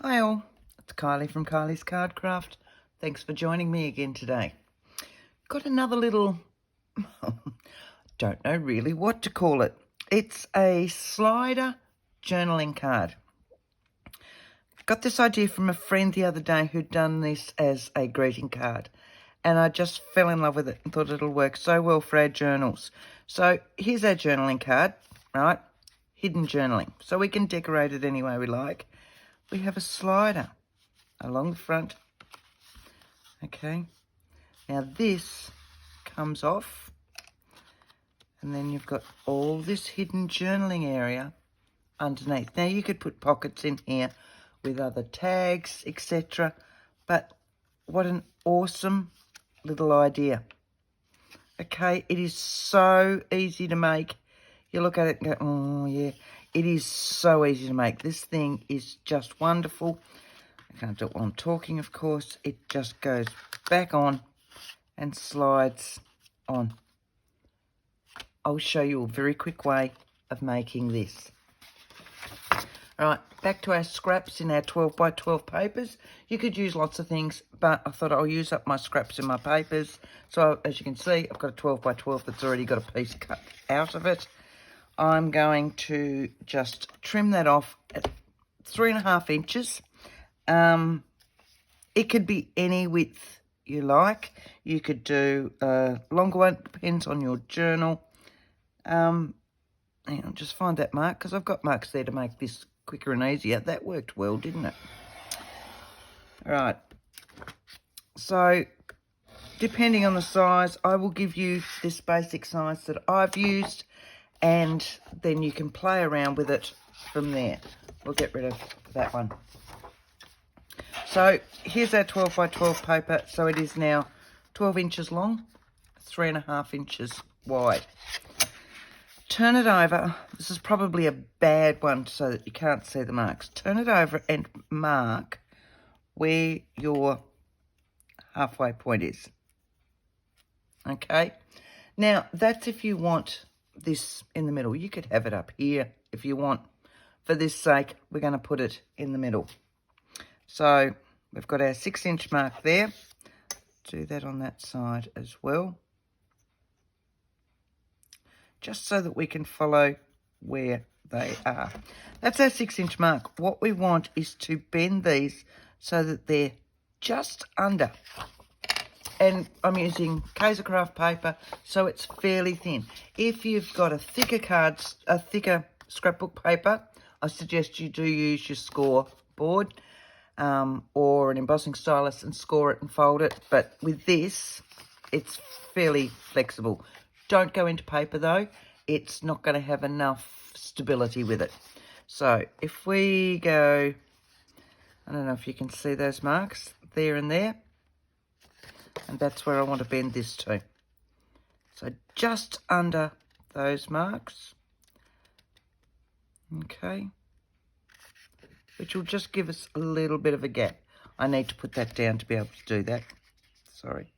Hi all, it's Kylie from Kylie's Card Craft. Thanks for joining me again today. Got another little, don't know really what to call it. It's a slider journaling card. Got this idea from a friend the other day who'd done this as a greeting card. And I just fell in love with it and thought it'll work so well for our journals. So here's our journaling card, right? Hidden journaling. So we can decorate it any way we like. We have a slider along the front. Okay, now this comes off, and then you've got all this hidden journaling area underneath. Now you could put pockets in here with other tags, etc. But what an awesome little idea. Okay, it is so easy to make. You look at it and go, oh yeah, it is so easy to make. This thing is just wonderful. I can't do it while I'm talking, of course. It just goes back on and slides on. I'll show you a very quick way of making this. All right, back to our scraps in our 12 by 12 papers. You could use lots of things, but I thought I'll use up my scraps in my papers. So as you can see, I've got a 12 by 12 that's already got a piece cut out of it. I'm going to just trim that off at 3.5 inches. It could be any width you like. You could do a longer one, depends on your journal. Hang on, just find that mark, because I've got marks there to make this quicker and easier. That worked well, didn't it? All right. So, depending on the size, I will give you this basic size that I've used, and then you can play around with it from there. We'll get rid of that one. So here's our 12 by 12 paper. So it is now 12 inches long, 3.5 inches wide. Turn it over. This is probably a bad one so that you can't see the marks. Turn it over and mark where your halfway point is. Okay. Now, that's if you want this in the middle. You could have it up here if you want. For this sake, we're going to put it in the middle. So we've got our 6-inch mark there. Do that on that side as well. Just so that we can follow where they are. That's our 6-inch mark. What we want is to bend these so that they're just under. And I'm using Kaiser Craft paper, so it's fairly thin. If you've got a thicker scrapbook paper, I suggest you do use your score board or an embossing stylus and score it and fold it. But with this, it's fairly flexible. Don't go into paper though. It's not going to have enough stability with it. So if we go, I don't know if you can see those marks there and there. And that's where I want to bend this to. So just under those marks. Okay. Which will just give us a little bit of a gap. I need to put that down to be able to do that. Sorry.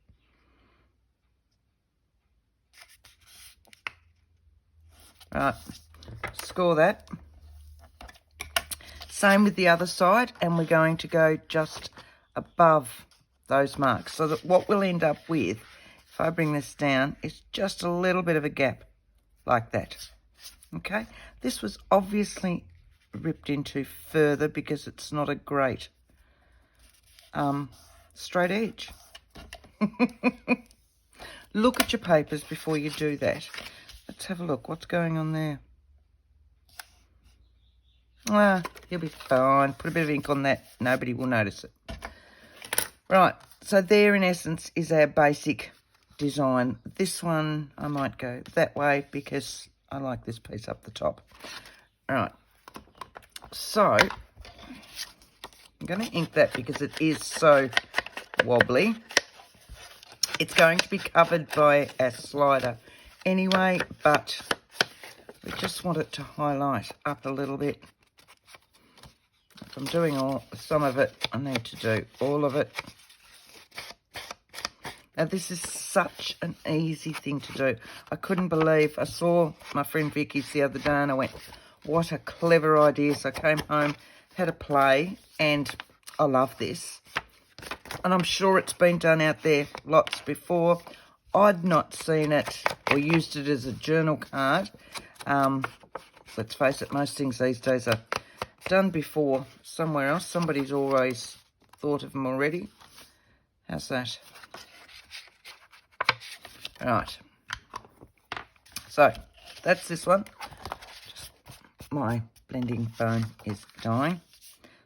Right. Score that. Same with the other side. And we're going to go just above those marks, so that what we'll end up with, if I bring this down, is just a little bit of a gap like that. Okay, this was obviously ripped into further because it's not a great straight edge. Look at your papers before you do that. Let's have a look. What's going on there? Ah, you'll be fine. Put a bit of ink on that. Nobody will notice it. Right, so there in essence is our basic design. This one, I might go that way because I like this piece up the top. All right, so I'm going to ink that because it is so wobbly. It's going to be covered by a slider anyway, but we just want it to highlight up a little bit. If I'm doing some of it, I need to do all of it. Now, this is such an easy thing to do. I couldn't believe, I saw my friend Vicky's the other day and I went, what a clever idea. So I came home, had a play, and I love this. And I'm sure it's been done out there lots before. I'd not seen it or used it as a journal card. Let's face it, most things these days are done before somewhere else. Somebody's always thought of them already. How's that? Right. So, that's this one. Just my blending foam is dying.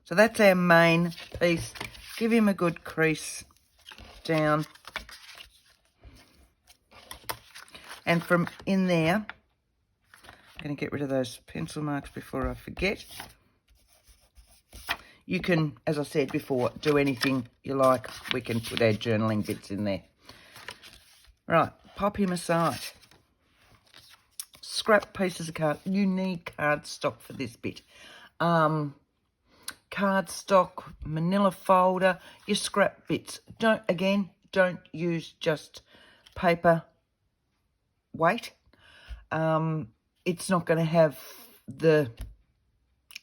So that's our main piece. Give him a good crease down. And from in there, I'm going to get rid of those pencil marks before I forget. You can, as I said before, do anything you like. We can put our journaling bits in there. Right, pop him aside. Scrap pieces of card. You need cardstock for this bit. Cardstock, manila folder, your scrap bits. Don't use just paper weight. It's not going to have the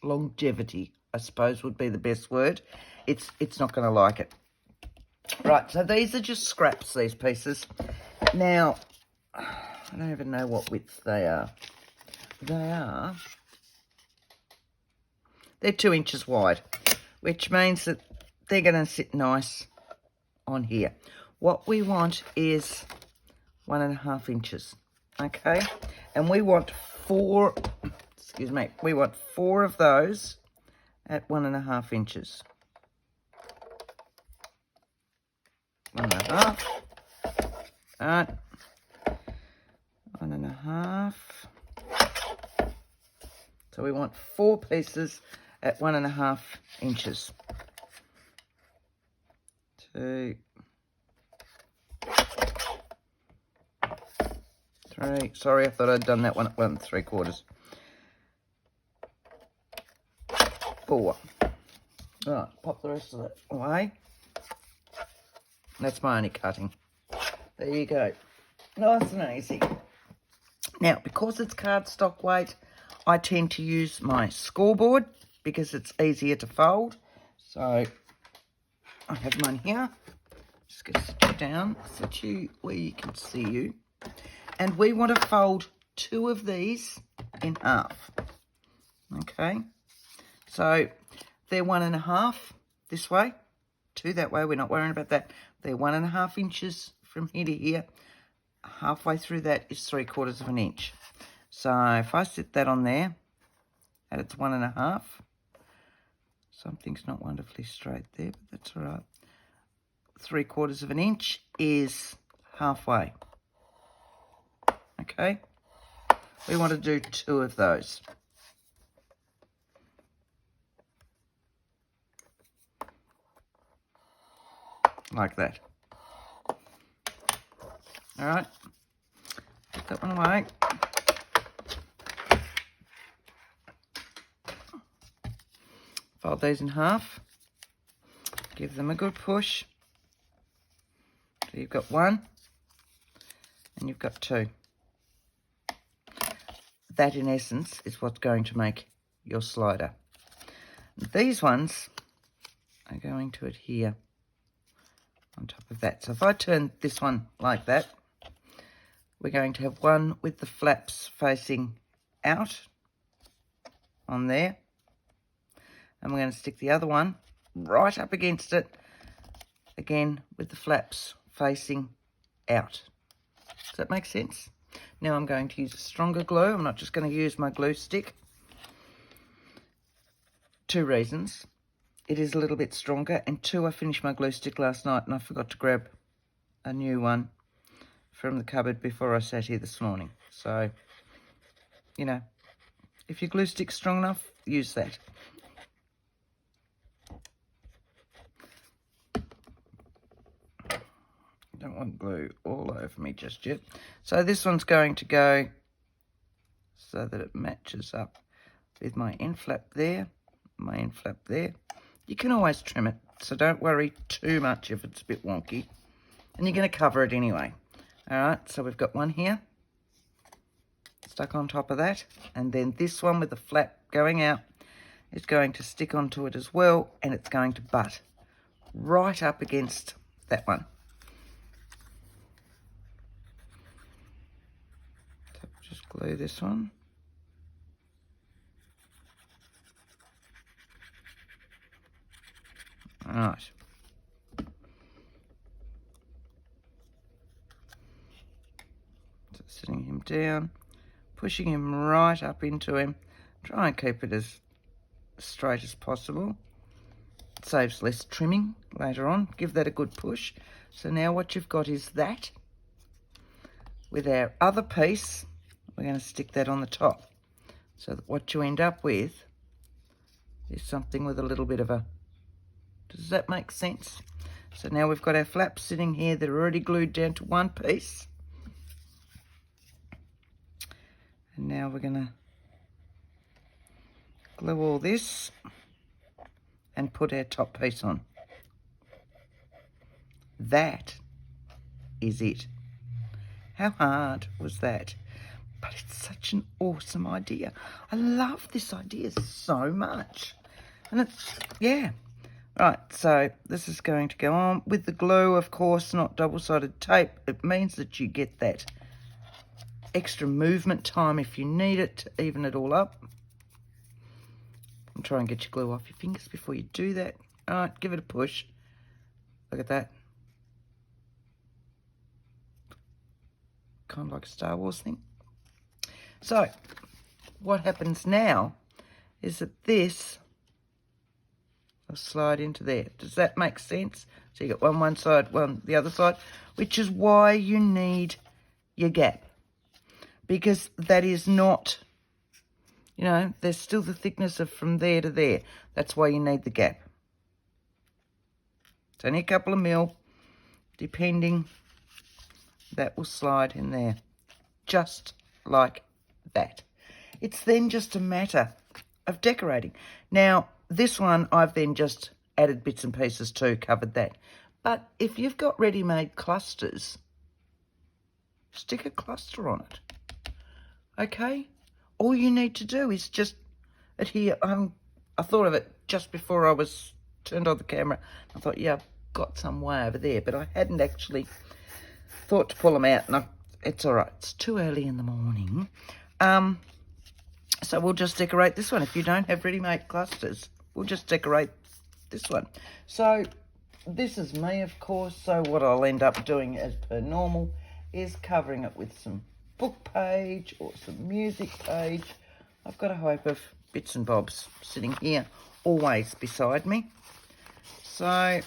longevity, I suppose would be the best word. It's not going to like it. Right, so these are just scraps, these pieces. Now, I don't even know what width they are. They're 2 inches wide, which means that they're going to sit nice on here. What we want is 1.5 inches, okay? And we want 4, we want 4 of those at 1.5 inches. 1.5. All right. 1.5. So we want 4 pieces at 1.5 inches. 2, 3. Sorry, I thought I'd done that one at 1 3/4. 4. Right, pop the rest of it away. That's my only cutting. There you go. Nice and easy. Now, because it's cardstock weight, I tend to use my scoreboard because it's easier to fold. So, I have mine here. Just going to sit you down, sit you where you can see you. And we want to fold 2 of these in half. Okay? So, they're 1.5 this way, 2 that way. We're not worrying about that. They're 1.5 inches from here to here. Halfway through that is 3/4 of an inch. So if I sit that on there, and it's 1.5, something's not wonderfully straight there, but that's all right. 3/4 of an inch is halfway. Okay, we want to do 2 of those. Like that. All right, put that one away. Fold these in half. Give them a good push. So you've got 1 and you've got 2. That, in essence, is what's going to make your slider. These ones are going to adhere on top of that. So if I turn this one like that, we're going to have one with the flaps facing out on there. And we're going to stick the other one right up against it, again with the flaps facing out. Does that make sense? Now I'm going to use a stronger glue. I'm not just going to use my glue stick. 2 reasons. It is a little bit stronger, and 2, I finished my glue stick last night and I forgot to grab a new one from the cupboard before I sat here this morning. So, you know, if your glue stick's strong enough, use that. Don't want glue all over me just yet. So this one's going to go so that it matches up with my end flap there, my end flap there. You can always trim it, so don't worry too much if it's a bit wonky. And you're going to cover it anyway. All right, so we've got one here stuck on top of that, and then this one with the flap going out, is going to stick onto it as well, and it's going to butt right up against that one. So just glue this one. All right. So sitting him down, pushing him right up into him. Try and keep it as straight as possible. It saves less trimming later on. Give that a good push. So now what you've got is that. With our other piece, we're going to stick that on the top. So that what you end up with is something with a little bit of a... Does that make sense? So now we've got our flaps sitting here. They're already glued down to one piece. And now we're going to glue all this and put our top piece on. That is it. How hard was that? But it's such an awesome idea. I love this idea so much. And it's, yeah. Right, so this is going to go on with the glue, of course, not double-sided tape. It means that you get that extra movement time if you need it to even it all up. And try and get your glue off your fingers before you do that. All right, give it a push. Look at that. Kind of like a Star Wars thing. So, what happens now is that this will slide into there. Does that make sense? So you got one side, one the other side, which is why you need your gap. Because that is not, you know, there's still the thickness of from there to there. That's why you need the gap. It's only a couple of mil, depending. That will slide in there, just like that. It's then just a matter of decorating. Now, this one I've then just added bits and pieces to, covered that. But if you've got ready-made clusters, stick a cluster on it. Okay? All you need to do is just adhere. I thought of it just before I was turned on the camera. I thought, yeah, I've got some way over there, but I hadn't actually thought to pull them out. And it's all right. It's too early in the morning. So we'll just decorate this one. If you don't have ready-made clusters, we'll just decorate this one. So this is me, of course. So what I'll end up doing as per normal is covering it with some book page or some music page. I've got a hope of bits and bobs sitting here always beside me. So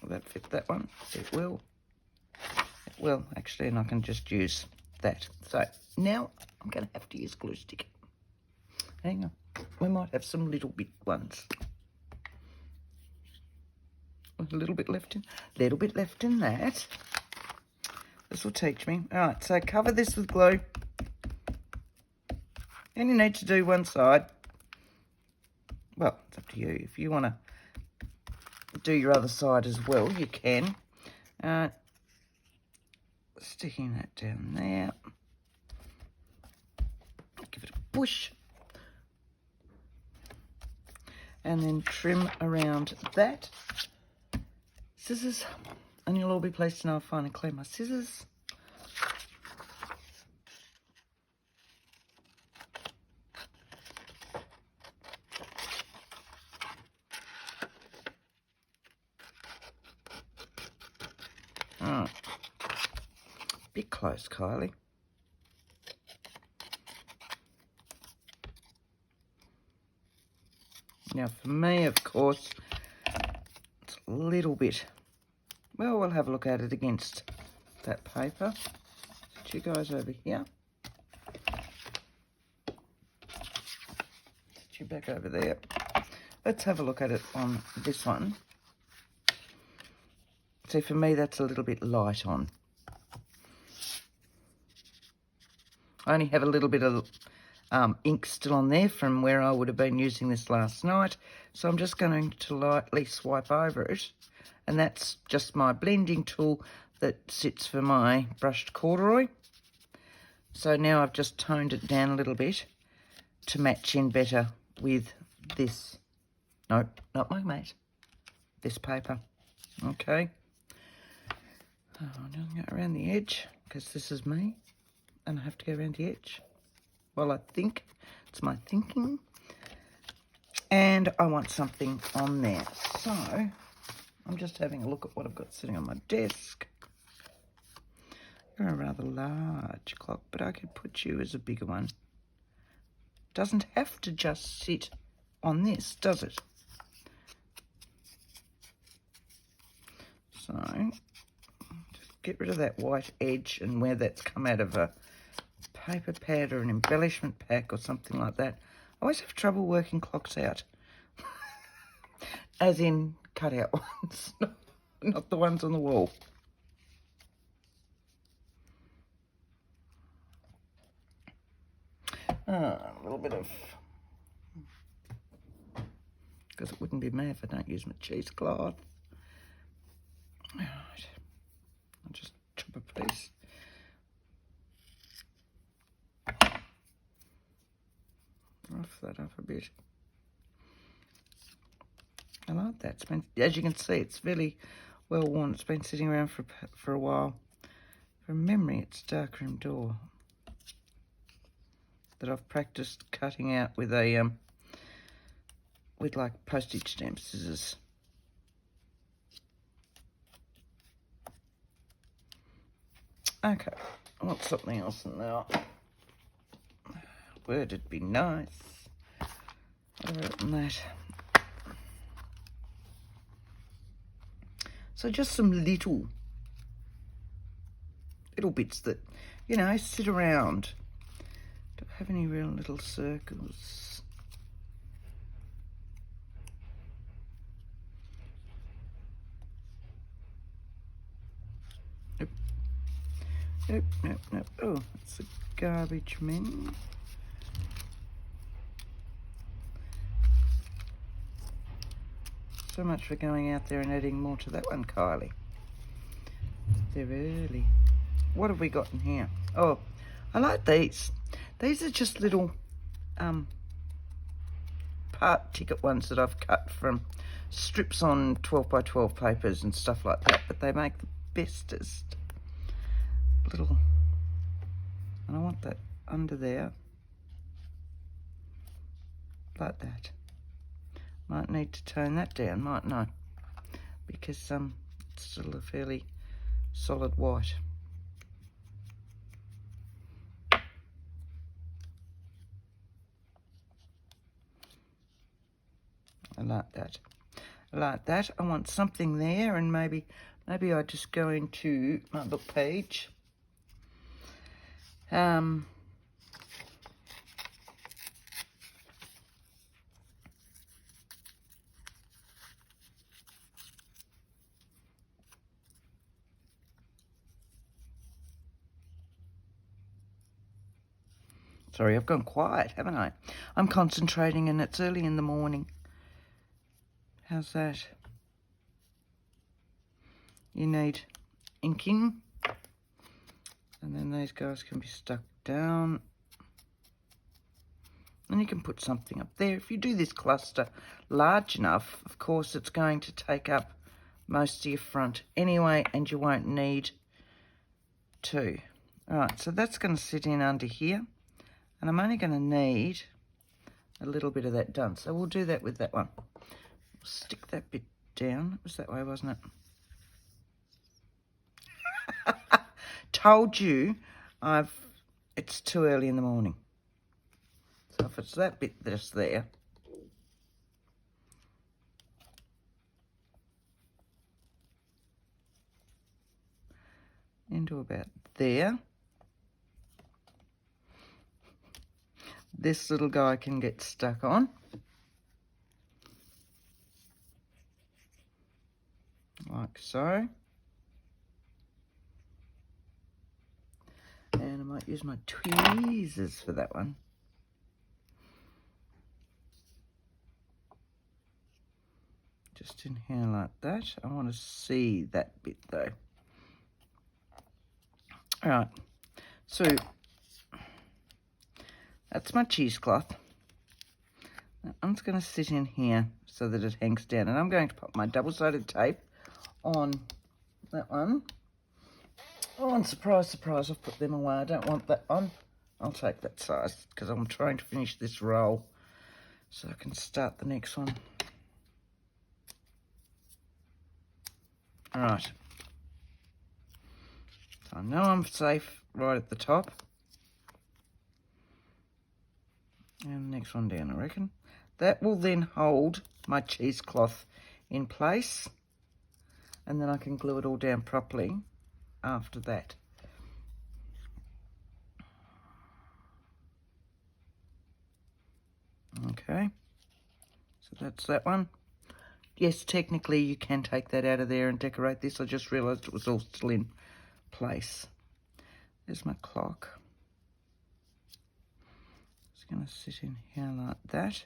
will that fit that one? It will. It will, actually, and I can just use that. So now I'm going to have to use glue stick. Hang on. We might have some little bit ones. A little bit left in that. This will teach me. All right, so cover this with glue. And you need to do one side. Well, it's up to you. If you want to do your other side as well, you can. Sticking that down there. Give it a push. And then trim around that. Scissors. And you'll all be pleased to know I finally cleaned my scissors. Oh. Bit close, Kylie. Now for me, of course, it's a little bit, well, we'll have a look at it against that paper. Sit you guys over here. Sit you back over there. Let's have a look at it on this one. See, for me, that's a little bit light on. I only have a little bit of ink still on there from where I would have been using this last night. So I'm just going to lightly swipe over it. And that's just my blending tool that sits for my brushed corduroy. So now I've just toned it down a little bit to match in better with this. Nope, not my mate. This paper. Okay. Oh, I'm going to go around the edge because this is me and I have to go around the edge. Well, I think it's my thinking. And I want something on there. So I'm just having a look at what I've got sitting on my desk. You're a rather large clock, but I could put you as a bigger one. Doesn't have to just sit on this, does it? So just get rid of that white edge and where that's come out of a paper pad or an embellishment pack or something like that. I always have trouble working clocks out. As in cut out ones, not the ones on the wall. A little bit of, because it wouldn't be me if I don't use my cheesecloth. All right, I'll just chop a piece. Rough that up a bit. I like that. It's been, as you can see, it's really well worn. It's been sitting around for a while. From memory, it's darkroom door that I've practiced cutting out with a with like postage stamp scissors. Okay, I want something else in there. Word, it'd be nice. Other than that. So just some little bits that, you know, sit around. Don't have any real little circles. Nope. Nope, nope, nope. Oh, it's a garbage bin. So much for going out there and adding more to that one, Kylie. They're early. What have we got in here? Oh, I like these. These are just little part ticket ones that I've cut from strips on 12 by 12 papers and stuff like that, but they make the bestest little, and I want that under there, like that. Might need to tone that down, mightn't I? Because it's still a fairly solid white. I like that. I like that. I want something there, and maybe I just go into my book page. Sorry, I've gone quiet, haven't I? I'm concentrating and it's early in the morning. How's that? You need inking. And then these guys can be stuck down. And you can put something up there. If you do this cluster large enough, of course, it's going to take up most of your front anyway, and you won't need two. All right, so that's going to sit in under here. And I'm only going to need a little bit of that done. So we'll do that with that one. We'll stick that bit down. It was that way, wasn't it? Told you it's too early in the morning. So if it's that bit that's there, into about there. This little guy can get stuck on. Like so. And I might use my tweezers for that one. Just in here like that. I want to see that bit though. All right. So that's my cheesecloth. That one's going to sit in here so that it hangs down. And I'm going to put my double-sided tape on that one. Oh, and surprise, surprise, I've put them away. I don't want that one. I'll take that size because I'm trying to finish this roll so I can start the next one. All right. So I know I'm safe right at the top. And the next one down, I reckon. That will then hold my cheesecloth in place. And then I can glue it all down properly after that. Okay. So that's that one. Yes, technically you can take that out of there and decorate this. I just realised it was all still in place. There's my clock. It's going to sit in here like that.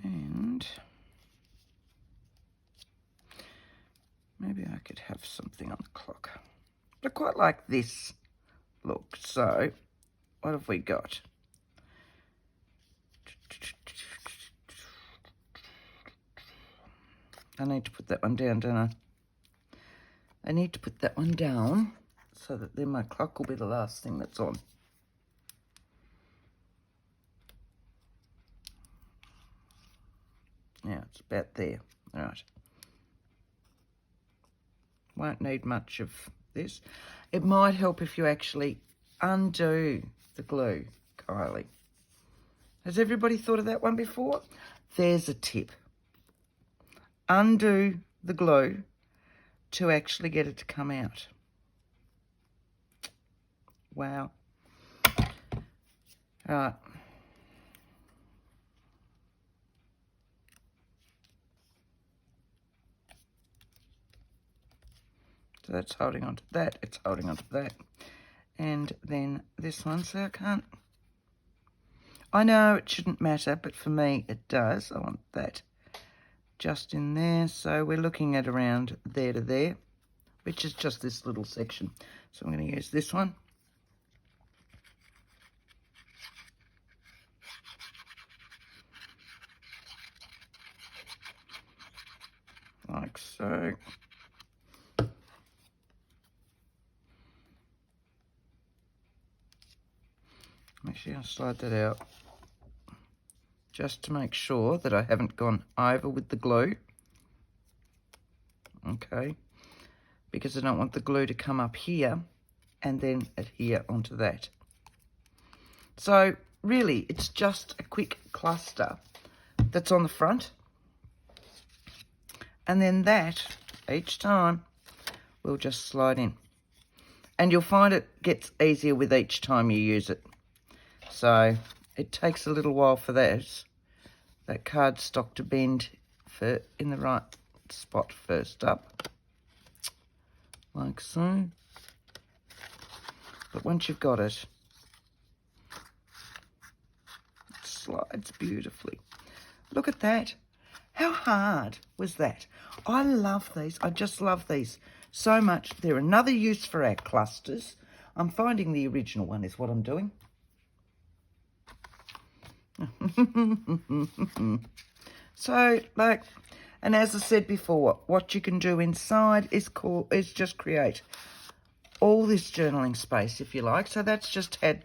And maybe I could have something on the clock. I quite like this look. So what have we got? I need to put that one down, don't I? I need to put that one down so that then my clock will be the last thing that's on. Yeah, it's about there. All right. Won't need much of this. It might help if you actually undo the glue, Kylie. Has everybody thought of that one before? There's a tip. Undo the glue to actually get it to come out. Wow. All right. So that's holding on to that. It's holding on to that. And then this one, so I can't. I know it shouldn't matter, but for me it does. I want that just in there. So we're looking at around there to there, which is just this little section. So I'm going to use this one. Like so. Actually, I'll slide that out just to make sure that I haven't gone over with the glue. Okay, because I don't want the glue to come up here and then adhere onto that. So really, it's just a quick cluster that's on the front. And then that, each time, will just slide in. And you'll find it gets easier with each time you use it. So it takes a little while for that cardstock to bend in the right spot first up, like so. But once you've got it, it slides beautifully. Look at that. How hard was that? I love these. I just love these so much. They're another use for our clusters. I'm finding the original one is what I'm doing. So, like, and as I said before, what you can do inside is just create all this journaling space, if you like. So that's just had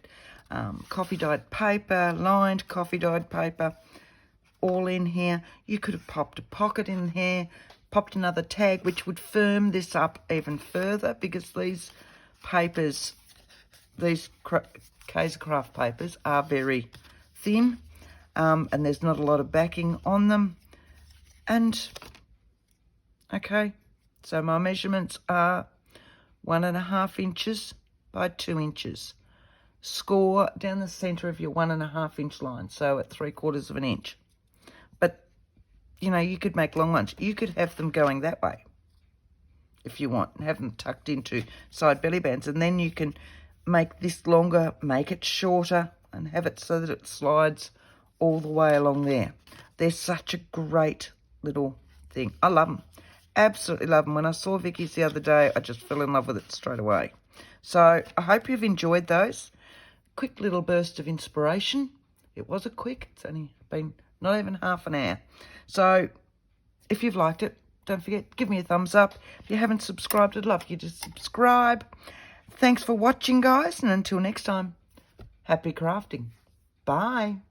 coffee dyed paper, lined coffee dyed paper, all in here. You could have popped a pocket in here, popped another tag, which would firm this up even further, because these papers, these Kaiser Craft papers, are very thin, and there's not a lot of backing on them. And okay, so my measurements are 1.5 inches by 2 inches. Score down the center of your 1.5 inch line, so at 3/4 of an inch. But you know, you could make long ones. You could have them going that way if you want, and have them tucked into side belly bands, and then you can make this longer, make it shorter, and have it so that it slides all the way along there. They're such a great little thing. I love them. Absolutely love them. When I saw Vicky's the other day, I just fell in love with it straight away. So I hope you've enjoyed those. quick little burst of inspiration. It was a quick. It's only been not even half an hour. So if you've liked it, don't forget, give me a thumbs up. If you haven't subscribed, I'd love you to subscribe. Thanks for watching, guys, and until next time, happy crafting. Bye.